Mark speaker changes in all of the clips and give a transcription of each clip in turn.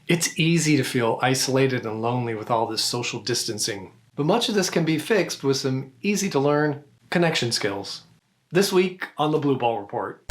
Speaker 1: It's easy to feel isolated and lonely with all this social distancing, but much of this can be fixed with some easy to learn connection skills. This week on the Blue Ball Report.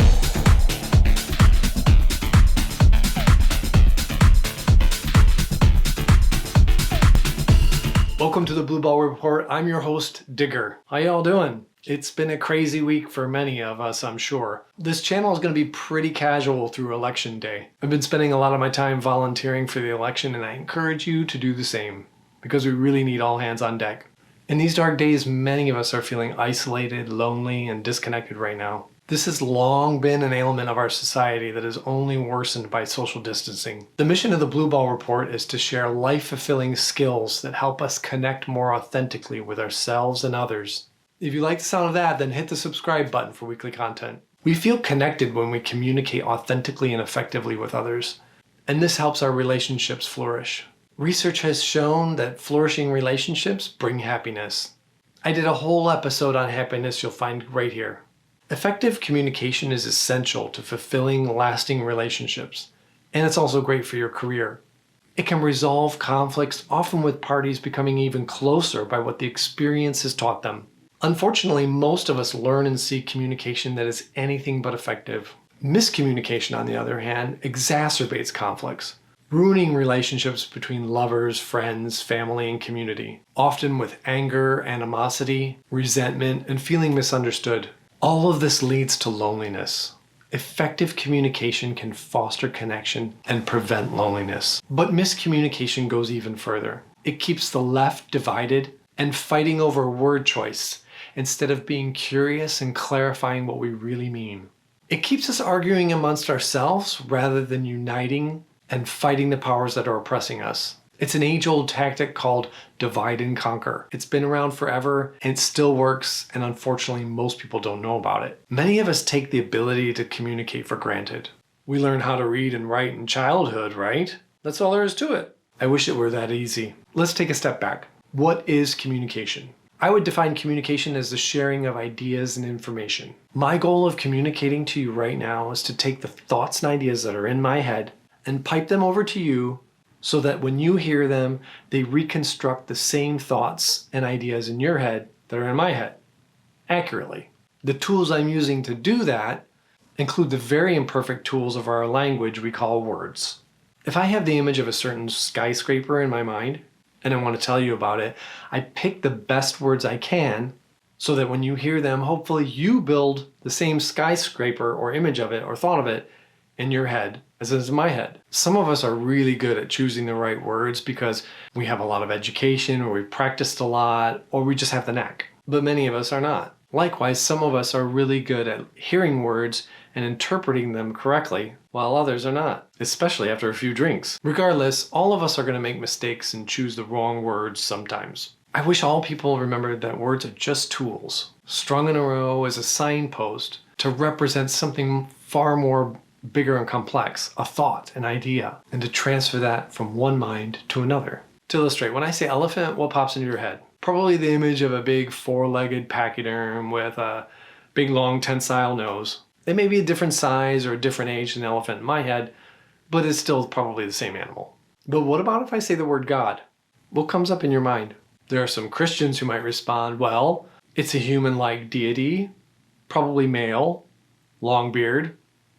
Speaker 1: Welcome to the Blue Ball Report. I'm your host, Digger. How y'all doing? It's been a crazy week for many of us, I'm sure. This channel is going to be pretty casual through election day. I've been spending a lot of my time volunteering for the election, and I encourage you to do the same, because we really need all hands on deck. In these dark days, many of us are feeling isolated, lonely, and disconnected right now. This has long been an ailment of our society that is only worsened by social distancing. The mission of the Blue Ball Report is to share life-fulfilling skills that help us connect more authentically with ourselves and others. If you like the sound of that, then hit the subscribe button for weekly content. We feel connected when we communicate authentically and effectively with others, and this helps our relationships flourish. Research has shown that flourishing relationships bring happiness. I did a whole episode on happiness you'll find right here. Effective communication is essential to fulfilling, lasting relationships, and it's also great for your career. It can resolve conflicts, often with parties becoming even closer by what the experience has taught them. Unfortunately, most of us learn and see communication that is anything but effective. Miscommunication, on the other hand, exacerbates conflicts, ruining relationships between lovers, friends, family, and community, often with anger, animosity, resentment, and feeling misunderstood. All of this leads to loneliness. Effective communication can foster connection and prevent loneliness. But miscommunication goes even further. It keeps the left divided and fighting over word choice, instead of being curious and clarifying what we really mean. It keeps us arguing amongst ourselves rather than uniting and fighting the powers that are oppressing us. It's an age-old tactic called divide and conquer. It's been around forever and it still works, and unfortunately most people don't know about it. Many of us take the ability to communicate for granted. We learn how to read and write in childhood, right? That's all there is to it. I wish it were that easy. Let's take a step back. What is communication? I would define communication as the sharing of ideas and information. My goal of communicating to you right now is to take the thoughts and ideas that are in my head and pipe them over to you so that when you hear them, they reconstruct the same thoughts and ideas in your head that are in my head, accurately. The tools I'm using to do that include the very imperfect tools of our language we call words. If I have the image of a certain skyscraper in my mind, and I want to tell you about it, I pick the best words I can so that when you hear them, hopefully you build the same skyscraper or image of it or thought of it in your head as it is in my head. Some of us are really good at choosing the right words because we have a lot of education, or we've practiced a lot, or we just have the knack. But many of us are not. Likewise, some of us are really good at hearing words and interpreting them correctly, while others are not, especially after a few drinks. Regardless, all of us are going to make mistakes and choose the wrong words sometimes. I wish all people remembered that words are just tools, strung in a row as a signpost to represent something far more bigger and complex, a thought, an idea, and to transfer that from one mind to another. To illustrate, when I say elephant, what pops into your head? Probably the image of a big four-legged pachyderm with a big long tensile nose. It may be a different size or a different age than an elephant in my head, but it's still probably the same animal. But what about if I say the word God? What comes up in your mind? There are some Christians who might respond, well, it's a human-like deity, probably male, long beard,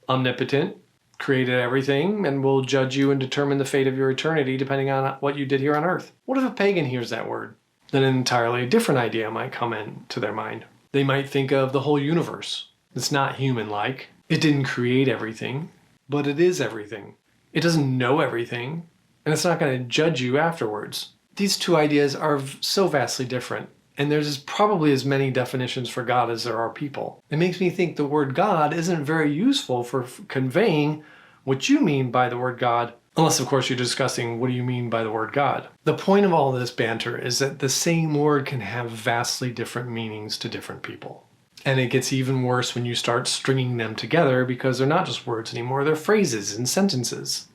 Speaker 1: omnipotent, created everything, and will judge you and determine the fate of your eternity depending on what you did here on earth. What if a pagan hears that word? Then an entirely different idea might come into their mind. They might think of the whole universe. It's not human-like. It didn't create everything, but it is everything. It doesn't know everything, and it's not going to judge you afterwards. These two ideas are so vastly different, and there's probably as many definitions for God as there are people. It makes me think the word God isn't very useful for conveying what you mean by the word God, unless of course you're discussing what do you mean by the word God. The point of all this banter is that the same word can have vastly different meanings to different people. And it gets even worse when you start stringing them together, because they're not just words anymore, they're phrases and sentences.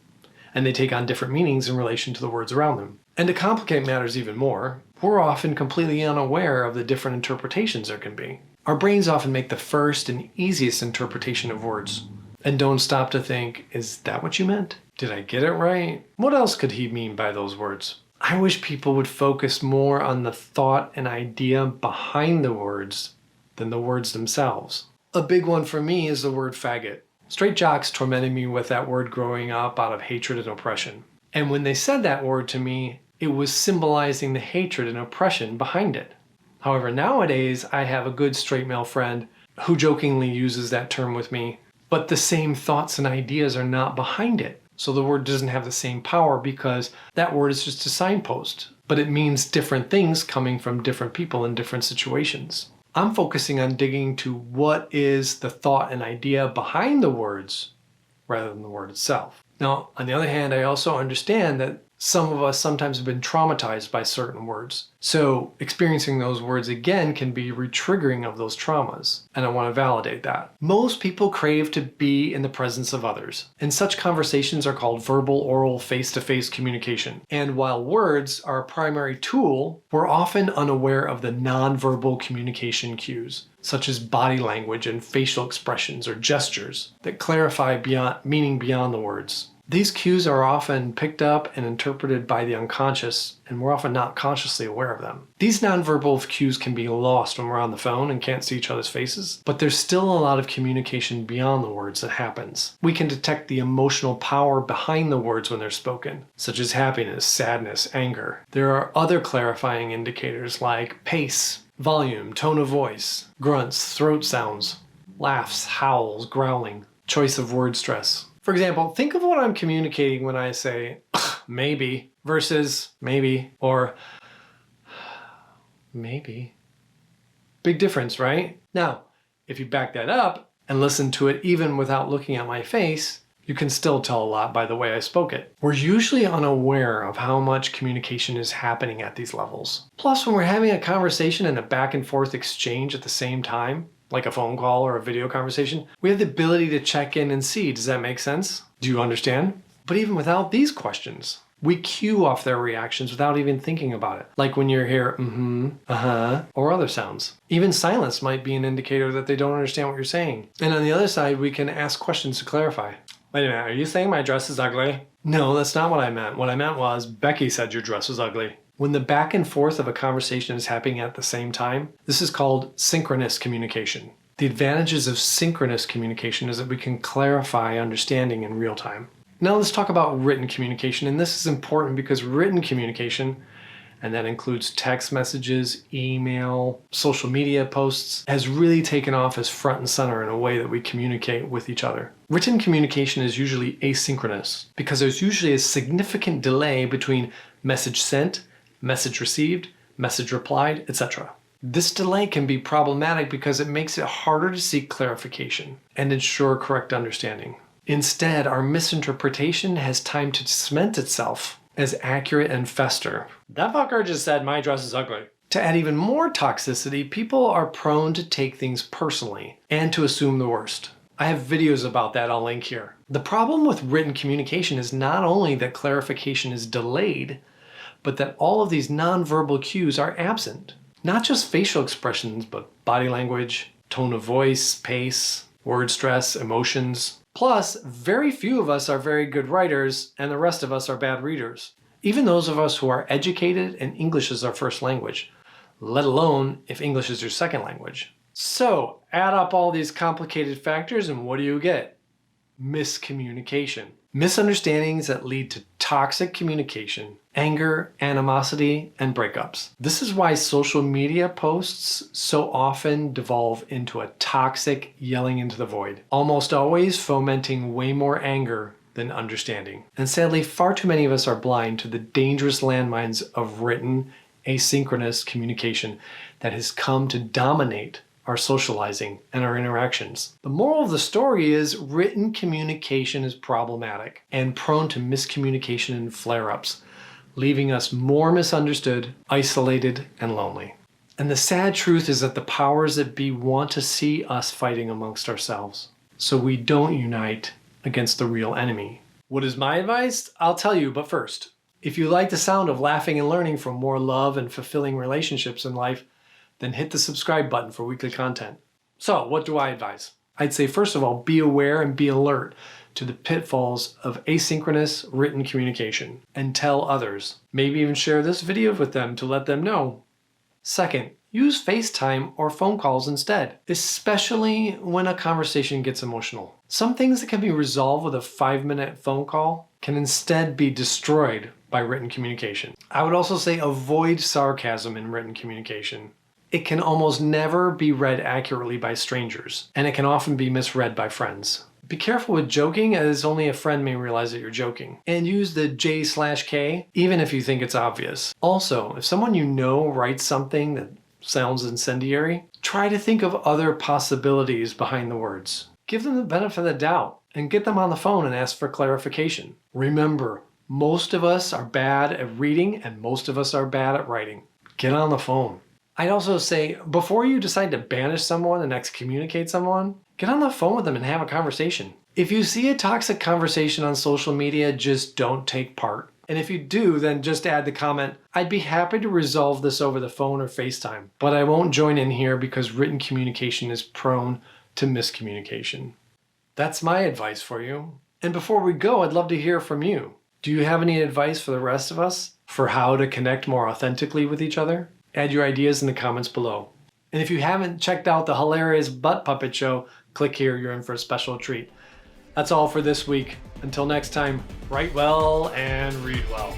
Speaker 1: And they take on different meanings in relation to the words around them. And to complicate matters even more, we're often completely unaware of the different interpretations there can be. Our brains often make the first and easiest interpretation of words, and don't stop to think, is that what you meant? Did I get it right? What else could he mean by those words? I wish people would focus more on the thought and idea behind the words than the words themselves. A big one for me is the word faggot. Straight jocks tormented me with that word growing up out of hatred and oppression. And when they said that word to me, it was symbolizing the hatred and oppression behind it. However, nowadays I have a good straight male friend who jokingly uses that term with me, but the same thoughts and ideas are not behind it. So the word doesn't have the same power because that word is just a signpost, but it means different things coming from different people in different situations. I'm focusing on digging to what is the thought and idea behind the words rather than the word itself. Now, on the other hand, I also understand that some of us sometimes have been traumatized by certain words. So experiencing those words again can be re-triggering of those traumas, and I want to validate that. Most people crave to be in the presence of others, and such conversations are called verbal, oral, face-to-face communication. And while words are a primary tool, we're often unaware of the non-verbal communication cues, such as body language and facial expressions or gestures that clarify meaning beyond the words. These cues are often picked up and interpreted by the unconscious, and we're often not consciously aware of them. These nonverbal cues can be lost when we're on the phone and can't see each other's faces, but there's still a lot of communication beyond the words that happens. We can detect the emotional power behind the words when they're spoken, such as happiness, sadness, anger. There are other clarifying indicators like pace, volume, tone of voice, grunts, throat sounds, laughs, howls, growling, choice of word stress. For example, think of what I'm communicating when I say maybe versus maybe or maybe. Big difference, right? Now, if you back that up and listen to it even without looking at my face, you can still tell a lot by the way I spoke it. We're usually unaware of how much communication is happening at these levels. Plus, when we're having a conversation and a back and forth exchange at the same time, like a phone call or a video conversation, we have the ability to check in and see. Does that make sense? Do you understand? But even without these questions, we cue off their reactions without even thinking about it. Like when you hear or other sounds. Even silence might be an indicator that they don't understand what you're saying. And on the other side, we can ask questions to clarify. Wait a minute, are you saying my dress is ugly? No, that's not what I meant. What I meant was, Becky said your dress was ugly. When the back and forth of a conversation is happening at the same time, this is called synchronous communication. The advantages of synchronous communication is that we can clarify understanding in real time. Now let's talk about written communication, and this is important because written communication, and that includes text messages, email, social media posts, has really taken off as front and center in a way that we communicate with each other. Written communication is usually asynchronous because there's usually a significant delay between message sent, message received, message replied, etc. This delay can be problematic because it makes it harder to seek clarification and ensure correct understanding. Instead, our misinterpretation has time to cement itself as accurate and fester. That fucker just said my dress is ugly. To add even more toxicity, people are prone to take things personally and to assume the worst. I have videos about that I'll link here. The problem with written communication is not only that clarification is delayed, but that all of these nonverbal cues are absent. Not just facial expressions, but body language, tone of voice, pace, word stress, emotions. Plus, very few of us are very good writers, and the rest of us are bad readers. Even those of us who are educated and English is our first language, let alone if English is your second language. So, add up all these complicated factors and what do you get? Miscommunication. Misunderstandings that lead to toxic communication, anger, animosity, and breakups. This is why social media posts so often devolve into a toxic yelling into the void, almost always fomenting way more anger than understanding. And sadly, far too many of us are blind to the dangerous landmines of written, asynchronous communication that has come to dominate our socializing and our interactions. The moral of the story is written communication is problematic and prone to miscommunication and flare-ups, leaving us more misunderstood, isolated, and lonely. And the sad truth is that the powers that be want to see us fighting amongst ourselves, so we don't unite against the real enemy. What is my advice? I'll tell you, but first, if you like the sound of laughing and learning from more love and fulfilling relationships in life, then hit the subscribe button for weekly content. So, what do I advise? I'd say, first of all, be aware and be alert to the pitfalls of asynchronous written communication and tell others. Maybe even share this video with them to let them know. Second, use FaceTime or phone calls instead, especially when a conversation gets emotional. Some things that can be resolved with a 5-minute phone call can instead be destroyed by written communication. I would also say avoid sarcasm in written communication. It can almost never be read accurately by strangers, and it can often be misread by friends. Be careful with joking, as only a friend may realize that you're joking. And use the J/K, even if you think it's obvious. Also, if someone you know writes something that sounds incendiary, try to think of other possibilities behind the words. Give them the benefit of the doubt, and get them on the phone and ask for clarification. Remember, most of us are bad at reading, and most of us are bad at writing. Get on the phone. I'd also say, before you decide to banish someone and excommunicate someone, get on the phone with them and have a conversation. If you see a toxic conversation on social media, just don't take part. And if you do, then just add the comment, I'd be happy to resolve this over the phone or FaceTime, but I won't join in here because written communication is prone to miscommunication. That's my advice for you. And before we go, I'd love to hear from you. Do you have any advice for the rest of us for how to connect more authentically with each other? Add your ideas in the comments below. And if you haven't checked out the hilarious Butt Puppet Show, click here, you're in for a special treat. That's all for this week. Until next time, write well and read well.